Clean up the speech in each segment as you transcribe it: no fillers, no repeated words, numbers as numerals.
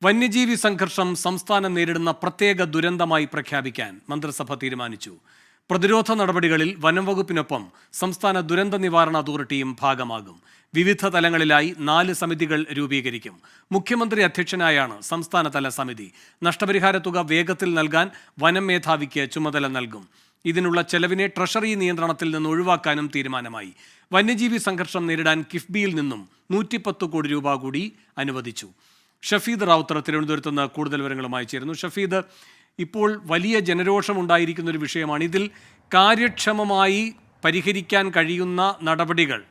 വന്യജീവി സംഘർഷം സംസ്ഥാനം നേരിടുന്ന പ്രത്യേക ദുരന്തമായി പ്രഖ്യാപിക്കാൻ മന്ത്രിസഭ തീരുമാനിച്ചു. പ്രതിരോധ നടപടികളിൽ വനംവകുപ്പിനൊപ്പം സംസ്ഥാന ദുരന്ത നിവാരണ അതോറിറ്റിയും ഭാഗമാകും. വിവിധ തലങ്ങളിലായി 4 സമിതികൾ രൂപീകരിക്കും. മുഖ്യമന്ത്രി അധ്യക്ഷനായാണ് സംസ്ഥാനതല സമിതി. നഷ്ടപരിഹാര തുക വേഗത്തിൽ നൽകാൻ വനം മേധാവിക്ക് ചുമതല നൽകും. ഇതിനുള്ള ചെലവിനെ ട്രഷറി നിയന്ത്രണത്തിൽ നിന്ന് ഒഴിവാക്കാനും തീരുമാനമായി. വന്യജീവി സംഘർഷം നേരിടാൻ കിഫ്ബിയിൽ നിന്നും 110 കോടി രൂപ കൂടി അനുവദിച്ചു. ഷഫീദ് റാവുത്തർ തിരുവനന്തപുരത്ത് നിന്ന് കൂടുതൽ വിവരങ്ങളുമായി ചേരുന്നു. ഷഫീദ്, ഇപ്പോൾ വലിയ ജനരോഷം ഉണ്ടായിരിക്കുന്ന ഒരു വിഷയമാണ്. ഇതിൽ കാര്യക്ഷമമായി പരിഹരിക്കാൻ കഴിയുന്ന നടപടികൾ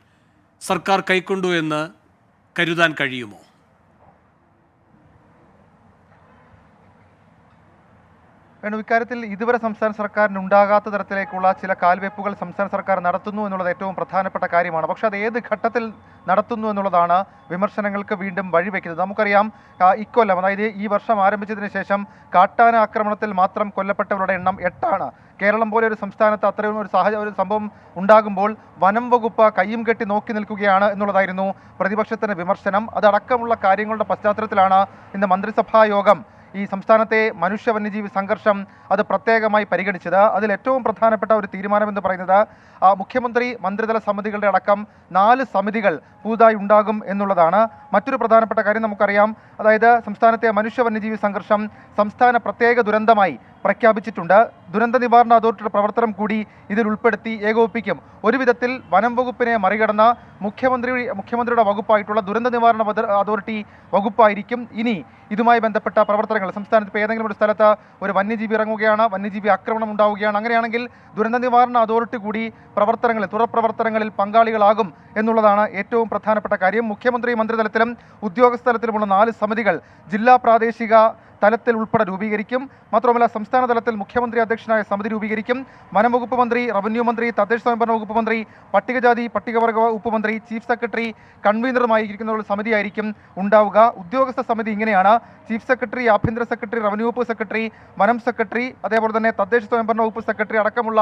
സർക്കാർ കൈക്കൊണ്ടു എന്ന് കരുതാൻ കഴിയുമോ? ഇക്കാര്യത്തിൽ ഇതുവരെ സംസ്ഥാന സർക്കാരിന് ഉണ്ടാകാത്ത തരത്തിലേക്കുള്ള ചില കാൽവെപ്പുകൾ സംസ്ഥാന സർക്കാർ നടത്തുന്നു എന്നുള്ളത് ഏറ്റവും പ്രധാനപ്പെട്ട കാര്യമാണ്. പക്ഷേ അത് ഏത് ഘട്ടത്തിൽ നടത്തുന്നു എന്നുള്ളതാണ് വിമർശനങ്ങൾക്ക് വീണ്ടും വഴിവെക്കുന്നത്. നമുക്കറിയാം, ഇക്കൊല്ലം, അതായത് ഈ വർഷം ആരംഭിച്ചതിന് ശേഷം കാട്ടാന ആക്രമണത്തിൽ മാത്രം കൊല്ലപ്പെട്ടവരുടെ എണ്ണം 8 കേരളം പോലെ ഒരു സംസ്ഥാനത്ത് അത്രയും ഒരു സംഭവം ഉണ്ടാകുമ്പോൾ വനം വകുപ്പ് കയ്യും കെട്ടി നോക്കി നിൽക്കുകയാണ് എന്നുള്ളതായിരുന്നു പ്രതിപക്ഷത്തിന്റെ വിമർശനം. അതടക്കമുള്ള കാര്യങ്ങളുടെ പശ്ചാത്തലത്തിലാണ് ഇന്ന് മന്ത്രിസഭാ യോഗം ഈ സംസ്ഥാനത്തെ മനുഷ്യ വന്യജീവി സംഘർഷം അത് പ്രത്യേകമായി പരിഗണിച്ചത്. അതിൽ ഏറ്റവും പ്രധാനപ്പെട്ട ഒരു തീരുമാനമെന്ന് പറയുന്നത് മുഖ്യമന്ത്രി മന്ത്രിതല സമിതികളുടെ അടക്കം 4 സമിതികൾ പുതുതായി ഉണ്ടാകും എന്നുള്ളതാണ്. മറ്റൊരു പ്രധാനപ്പെട്ട കാര്യം നമുക്കറിയാം, അതായത് സംസ്ഥാനത്തെ മനുഷ്യ വന്യജീവി സംഘർഷം സംസ്ഥാന പ്രത്യേക ദുരന്തമായി പ്രഖ്യാപിച്ചിട്ടുണ്ട്. ദുരന്ത നിവാരണ അതോറിറ്റിയുടെ പ്രവർത്തനം കൂടി ഇതിൽ ഉൾപ്പെടുത്തി ഏകോപിപ്പിക്കും. ഒരു വിധത്തിൽ വനം വകുപ്പിനെ മറികടന്ന മുഖ്യമന്ത്രിയുടെ വകുപ്പായിട്ടുള്ള ദുരന്ത നിവാരണ അതോറിറ്റി വകുപ്പായിരിക്കും ഇനി ഇതുമായി ബന്ധപ്പെട്ട പ്രവർത്തനങ്ങൾ. സംസ്ഥാനത്ത് ഇപ്പോൾ ഏതെങ്കിലും ഒരു സ്ഥലത്ത് ഒരു വന്യജീവി ഇറങ്ങുകയാണ്, വന്യജീവി ആക്രമണം ഉണ്ടാവുകയാണ്, അങ്ങനെയാണെങ്കിൽ ദുരന്ത നിവാരണ അതോറിറ്റി കൂടി തുടർ പ്രവർത്തനങ്ങളിൽ പങ്കാളികളാകും എന്നുള്ളതാണ് ഏറ്റവും പ്രധാനപ്പെട്ട കാര്യം. മുഖ്യമന്ത്രി മന്ത്രിതലത്തിലും ഉദ്യോഗസ്ഥ തലത്തിലുമുള്ള 4 സമിതികൾ ജില്ലാ പ്രാദേശിക തലത്തിൽ ഉൾപ്പെടെ രൂപീകരിക്കും. മാത്രമല്ല, സംസ്ഥാന തലത്തിൽ മുഖ്യമന്ത്രി അധ്യക്ഷനായ സമിതി രൂപീകരിക്കും. വനം വകുപ്പ് മന്ത്രി, റവന്യൂ മന്ത്രി, തദ്ദേശ സ്വയംഭരണ വകുപ്പ് മന്ത്രി, പട്ടികജാതി പട്ടികവർഗ വകുപ്പ് മന്ത്രി, ചീഫ് സെക്രട്ടറി, കൺവീനറുമായിരിക്കുന്ന ഒരു സമിതിയായിരിക്കും ഉണ്ടാവുക. ഉദ്യോഗസ്ഥ സമിതി ഇങ്ങനെയാണ്: ചീഫ് സെക്രട്ടറി, ആഭ്യന്തര സെക്രട്ടറി, റവന്യൂ വകുപ്പ് സെക്രട്ടറി, വനം സെക്രട്ടറി, അതേപോലെ തന്നെ തദ്ദേശ സ്വയംഭരണ വകുപ്പ് സെക്രട്ടറി അടക്കമുള്ള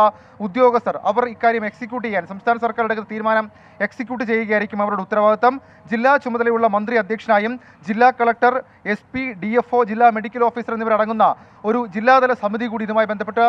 ഉദ്യോഗസ്ഥർ. അവർ ഇക്കാര്യം എക്സിക്യൂട്ട് ചെയ്യാൻ, സംസ്ഥാന സർക്കാർ എടുക്കുന്ന തീരുമാനം എക്സിക്യൂട്ട് ചെയ്യുകയായിരിക്കും അവരുടെ ഉത്തരവാദിത്തം. ജില്ലാ ചുമതലയുള്ള മന്ത്രി അധ്യക്ഷനായും ജില്ലാ കളക്ടർ, SP, DFO, ജില്ലാ മെഡിക്കൽ ഓഫീസർ എന്നിവരടങ്ങുന്ന ഒരു ജില്ലാതല സമിതി കൂടി ഇതുമായി ബന്ധപ്പെട്ട്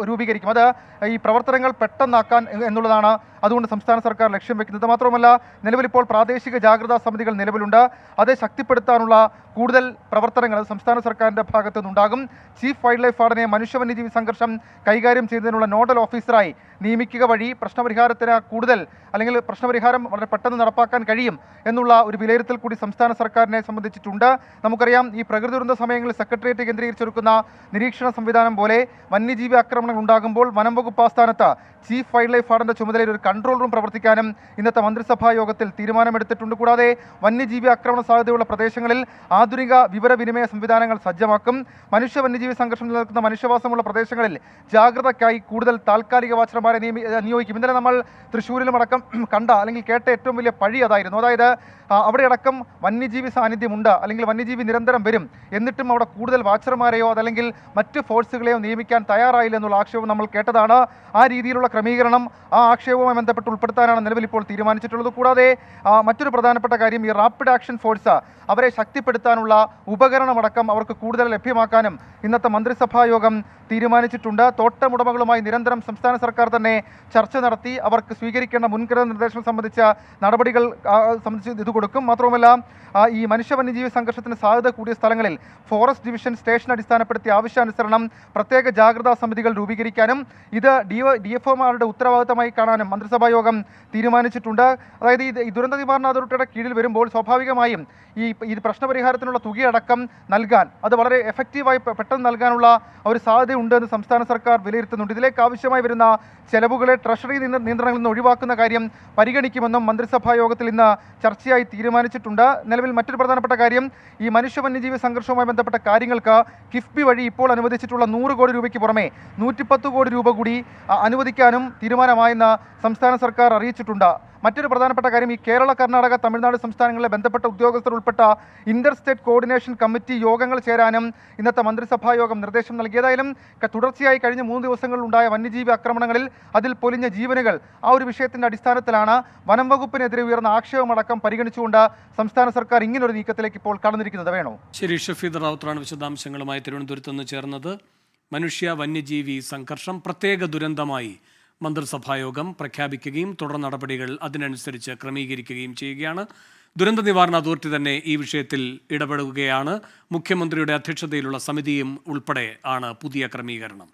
രൂപീകരിക്കും. അത് ഈ പ്രവർത്തനങ്ങൾ പെട്ടെന്നാക്കാൻ എന്നുള്ളതാണ് അതുകൊണ്ട് സംസ്ഥാന സർക്കാർ ലക്ഷ്യം വെക്കുന്നത്. മാത്രമല്ല, നിലവിലിപ്പോൾ പ്രാദേശിക ജാഗ്രതാ സമിതികൾ നിലവിലുണ്ട്. അത് ശക്തിപ്പെടുത്താനുള്ള കൂടുതൽ പ്രവർത്തനങ്ങൾ സംസ്ഥാന സർക്കാരിൻ്റെ ഭാഗത്തു നിന്നുണ്ടാകും. ചീഫ് വൈൽഡ് ലൈഫ് വാർഡനെ മനുഷ്യ വന്യജീവി സംഘർഷം കൈകാര്യം ചെയ്യുന്നതിനുള്ള നോഡൽ ഓഫീസറായി നിയമിക്കുക വഴി പ്രശ്നപരിഹാരത്തിന് അല്ലെങ്കിൽ പ്രശ്നപരിഹാരം വളരെ പെട്ടെന്ന് നടപ്പാക്കാൻ കഴിയും എന്നുള്ള ഒരു വിലയിരുത്തൽ കൂടി സംസ്ഥാന സർക്കാരിനെ സംബന്ധിച്ചിട്ടുണ്ട്. നമുക്കറിയാം, ഈ പ്രകൃതി ദുരന്ത സമയങ്ങളിൽ സെക്രട്ടേറിയറ്റ് കേന്ദ്രീകരിച്ചൊരുക്കുന്ന നിരീക്ഷണ സംവിധാനം പോലെ വന്യജീവി ആക്രമണങ്ങൾ ഉണ്ടാകുമ്പോൾ വനം വകുപ്പ് ആസ്ഥാനത്ത് ചീഫ് വൈൽഡ് ലൈഫ് വാർഡന്റെ ചുമതലയിൽ ഒരു കൺട്രോൾ റൂം പ്രവർത്തിക്കാനും ഇന്നത്തെ മന്ത്രിസഭാ യോഗത്തിൽ തീരുമാനമെടുത്തിട്ടുണ്ട്. കൂടാതെ വന്യജീവി ആക്രമണ സാധ്യതയുള്ള പ്രദേശങ്ങളിൽ ആധുനിക വിവരവിനിമയ സംവിധാനങ്ങൾ സജ്ജമാക്കും. മനുഷ്യ വന്യജീവി സംഘർഷം നിലനിൽക്കുന്ന മനുഷ്യവാസമുള്ള പ്രദേശങ്ങളിൽ ജാഗ്രതയ്ക്കായി കൂടുതൽ താൽക്കാലിക വാച്ചർമാരെ നിയോഗിക്കും. ഇന്നലെ നമ്മൾ തൃശ്ശൂരിലും അടക്കം കണ്ട അല്ലെങ്കിൽ കേട്ട ഏറ്റവും വലിയ പഴി അതായിരുന്നു. അതായത് അവിടെ അടക്കം വന്യജീവി സാന്നിധ്യമുണ്ട്, അല്ലെങ്കിൽ വന്യജീവി നിരന്തരം വരും, എന്നിട്ടും അവിടെ കൂടുതൽ വാച്ചർമാരെയോ അതല്ലെങ്കിൽ മറ്റ് ഫോഴ്സുകളെയോ നിയമിക്കാൻ തയ്യാറായില്ല എന്നുള്ള ആക്ഷേപം നമ്മൾ കേട്ടതാണ്. ആ രീതിയിലുള്ള ക്രമീകരണം ആ ആക്ഷേപവുമായി ബന്ധപ്പെട്ട് ഉൾപ്പെടുത്താനാണ് നിലവിൽ ഇപ്പോൾ തീരുമാനിച്ചിട്ടുള്ളത്. കൂടാതെ മറ്റൊരു പ്രധാനപ്പെട്ട കാര്യം, ഈ റാപ്പിഡ് ആക്ഷൻ ഫോഴ്സ് അവരെ ശക്തിപ്പെടുത്താനുള്ള ഉപകരണമടക്കം അവർക്ക് കൂടുതൽ ലഭ്യമാക്കാനും ഇന്നത്തെ മന്ത്രിസഭാ യോഗം തീരുമാനിച്ചിട്ടുണ്ട്. തോട്ടമുടമകളുമായി നിരന്തരം സംസ്ഥാന സർക്കാർ തന്നെ ചർച്ച നടത്തി അവർക്ക് സ്വീകരിക്കേണ്ട മുൻകരുതൽ നിർദ്ദേശം സംബന്ധിച്ച നടപടികൾ സംബന്ധിച്ച് ഇത് കൊടുക്കും. മാത്രവുമല്ല, ഈ മനുഷ്യ വന്യജീവി സംഘർഷത്തിന് സാധ്യത കൂടിയ സ്ഥലങ്ങളിൽ ഫോറസ്റ്റ് ഡിവിഷൻ സ്റ്റേഷൻ അടിസ്ഥാനപ്പെടുത്തി ആവശ്യാനുസരണം പ്രത്യേക ജാഗ്രതാ സമിതികൾ രൂപീകരിക്കാനും ഇത് DFOമാരുടെ ഉത്തരവാദിത്തമായി കാണാനും മന്ത്രിസഭാ യോഗം തീരുമാനിച്ചിട്ടുണ്ട്. അതായത് ഈ ദുരന്ത നിവാരണ അതോറിറ്റിയുടെ കീഴിൽ വരുമ്പോൾ സ്വാഭാവികമായും ഈ പ്രശ്നപരിഹാരത്തിനുള്ള തുകയടക്കം നൽകാൻ, അത് വളരെ എഫക്റ്റീവായി പെട്ടെന്ന് നൽകാനുള്ള ഒരു സാധ്യതയുണ്ട് എന്ന് സംസ്ഥാന സർക്കാർ വിലയിരുത്തുന്നുണ്ട്. ഇതിലേക്ക് ആവശ്യമായി വരുന്ന ചെലവുകളെ ട്രഷറി നിയന്ത്രണങ്ങളിൽ നിന്ന് ഒഴിവാക്കുന്ന കാര്യം പരിഗണിക്കുമെന്നും മന്ത്രിസഭാ യോഗത്തിൽ ഇന്ന് ചർച്ചയായി തീരുമാനിച്ചിട്ടുണ്ട്. നിലവിൽ മറ്റൊരു പ്രധാനപ്പെട്ട കാര്യം, ഈ മനുഷ്യ വന്യജീവി സംഘർഷവുമായി ബന്ധപ്പെട്ട കാര്യങ്ങൾക്ക് കിഫ്ബി വഴി ഇപ്പോൾ അനുവദിച്ചിട്ടുള്ള 100 കോടി രൂപയ്ക്ക് പുറമെ 110 കോടി രൂപ കൂടി അനുവദിക്കാനും തീരുമാനമായെന്ന് സംസ്ഥാന സർക്കാർ അറിയിച്ചിട്ടുണ്ട്. മറ്റൊരു പ്രധാനപ്പെട്ട കാര്യം, ഈ കേരള, കർണാടക, തമിഴ്നാട് സംസ്ഥാനങ്ങളിലെ ബന്ധപ്പെട്ട ഉദ്യോഗസ്ഥർ ഉൾപ്പെട്ട ഇന്റർ സ്റ്റേറ്റ് കോർഡിനേഷൻ കമ്മിറ്റി യോഗങ്ങൾ ചേരാനും ഇന്നത്തെ മന്ത്രിസഭാ യോഗം നിർദ്ദേശം നൽകി. ഏതായാലും തുടർച്ചയായി കഴിഞ്ഞ 3 ദിവസങ്ങളിൽ ഉണ്ടായ വന്യജീവി ആക്രമണങ്ങളിൽ അതിൽ പൊലിഞ്ഞ ജീവനുകൾ, ആ ഒരു വിഷയത്തിന്റെ അടിസ്ഥാനത്തിലാണ് വനം വകുപ്പിനെതിരെ ഉയർന്ന ആക്ഷേപമടക്കം പരിഗണിച്ചുകൊണ്ട് സംസ്ഥാന സർക്കാർ ഇങ്ങനൊരു നീക്കത്തിലേക്ക് ഇപ്പോൾ കടന്നിരിക്കുന്നത്. വേണോ? ശരി, ഷഫീദ് റാവുത്തറാണ് വിശദാംശങ്ങളുമായി തിരുവനന്തപുരത്ത് നിന്ന് ചേർന്നത്. മനുഷ്യ വന്യജീവി സംഘർഷം പ്രത്യേക ദുരന്തമായി മന്ത്രിസഭായോഗം പ്രഖ്യാപിക്കുകയും തുടർ നടപടികൾ അതിനനുസരിച്ച് ക്രമീകരിക്കുകയും ചെയ്യുകയാണ്. ദുരന്ത നിവാരണ അതോറിറ്റി തന്നെ ഈ വിഷയത്തിൽ ഇടപെടുകയാണ്. മുഖ്യമന്ത്രിയുടെ അധ്യക്ഷതയിലുള്ള സമിതിയും ഉൾപ്പെടെ ആണ് പുതിയ ക്രമീകരണം.